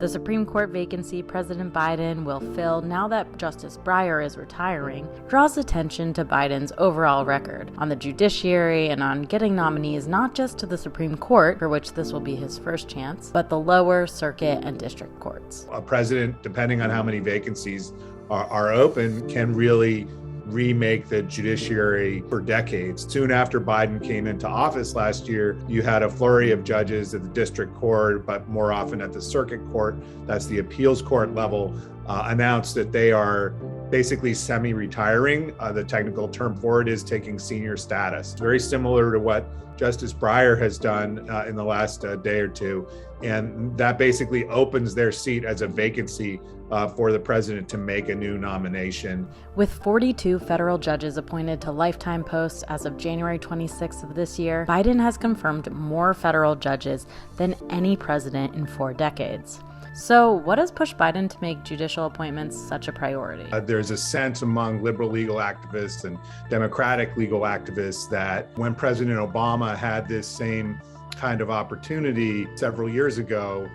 The Supreme Court vacancy President Biden will fill now that Justice Breyer is retiring draws attention to Biden's overall record on the judiciary and on getting nominees not just to the Supreme Court, for which this will be his first chance, but the lower circuit and district courts. A president, depending on how many vacancies are open, can really remake the judiciary for decades. Soon after Biden came into office last year, you had a flurry of judges at the district court, but more often at the circuit court, that's the appeals court level, announced that they are basically semi-retiring. The technical term for it is taking senior status. Very similar to what Justice Breyer has done in the last day or two. And that basically opens their seat as a vacancy for the president to make a new nomination. With 42 federal judges appointed to lifetime posts as of January 26th of this year, Biden has confirmed more federal judges than any president in 4 decades. So what has pushed Biden to make judicial appointments such a priority? There's a sense among liberal legal activists and Democratic legal activists that when President Obama had this same kind of opportunity several years ago,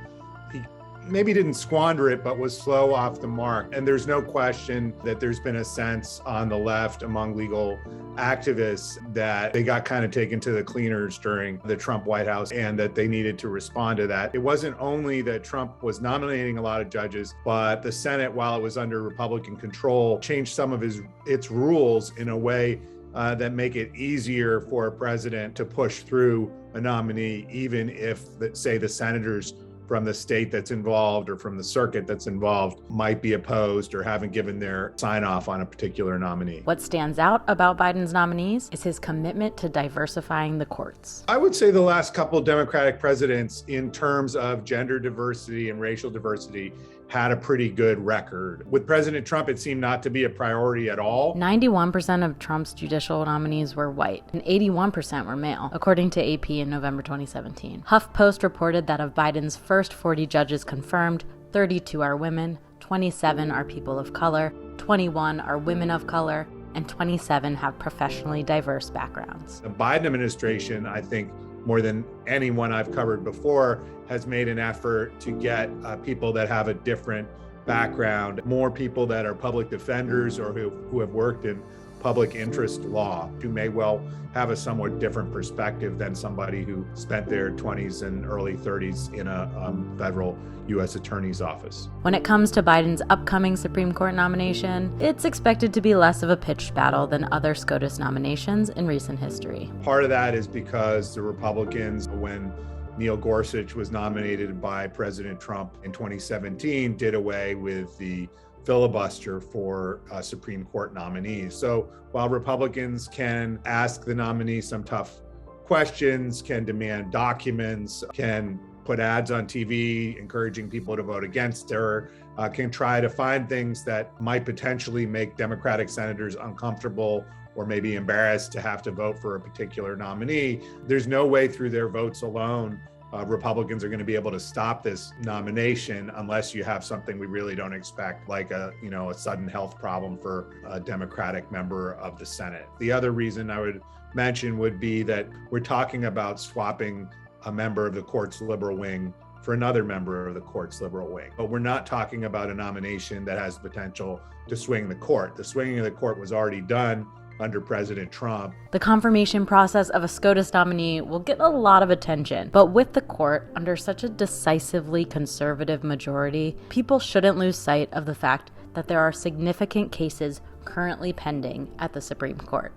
he maybe didn't squander it, but was slow off the mark. And there's no question that there's been a sense on the left among legal activists that they got kind of taken to the cleaners during the Trump White House and that they needed to respond to that. It wasn't only that Trump was nominating a lot of judges, but the Senate, while it was under Republican control, changed some of its rules in a way that make it easier for a president to push through a nominee, even if, say, the senators from the state that's involved or from the circuit that's involved might be opposed or haven't given their sign-off on a particular nominee. What stands out about Biden's nominees is his commitment to diversifying the courts. I would say the last couple of Democratic presidents, in terms of gender diversity and racial diversity, had a pretty good record. With President Trump, it seemed not to be a priority at all. 91% of Trump's judicial nominees were white, and 81% were male, according to AP in November 2017. HuffPost reported that of Biden's first 40 judges confirmed, 32 are women, 27 are people of color, 21 are women of color, and 27 have professionally diverse backgrounds. The Biden administration, I think, more than anyone I've covered before, has made an effort to get people that have a different background, more people that are public defenders or who have worked in public interest law, who may well have a somewhat different perspective than somebody who spent their 20s and early 30s in a federal U.S. attorney's office. When it comes to Biden's upcoming Supreme Court nomination, it's expected to be less of a pitched battle than other SCOTUS nominations in recent history. Part of that is because the Republicans, when Neil Gorsuch was nominated by President Trump in 2017, did away with the filibuster for Supreme Court nominees. So while Republicans can ask the nominee some tough questions, can demand documents, can put ads on TV encouraging people to vote against her, can try to find things that might potentially make Democratic senators uncomfortable or maybe embarrassed to have to vote for a particular nominee, there's no way through their votes alone Republicans are going to be able to stop this nomination unless you have something we really don't expect, like a sudden health problem for a Democratic member of the Senate. The other reason I would mention would be that we're talking about swapping a member of the court's liberal wing for another member of the court's liberal wing. But we're not talking about a nomination that has potential to swing the court. The swinging of the court was already done under President Trump. The confirmation process of a SCOTUS nominee will get a lot of attention, but with the court under such a decisively conservative majority, people shouldn't lose sight of the fact that there are significant cases currently pending at the Supreme Court.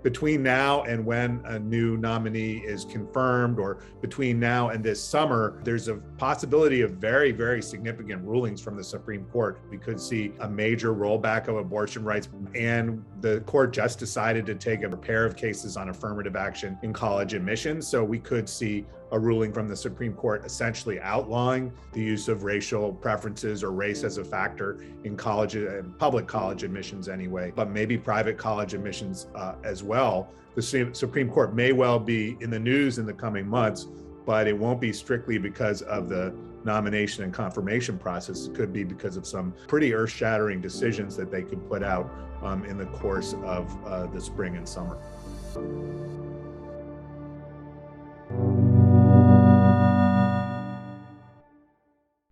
Between now and when a new nominee is confirmed, or between now and this summer, there's a possibility of very, very significant rulings from the Supreme Court. We could see a major rollback of abortion rights, and the court just decided to take a pair of cases on affirmative action in college admissions. So we could see a ruling from the Supreme Court essentially outlawing the use of racial preferences or race as a factor in college and public college admissions anyway, but maybe private college admissions as well. The Supreme Court may well be in the news in the coming months, but it won't be strictly because of the nomination and confirmation process. It could be because of some pretty earth-shattering decisions that they could put out in the course of the spring and summer.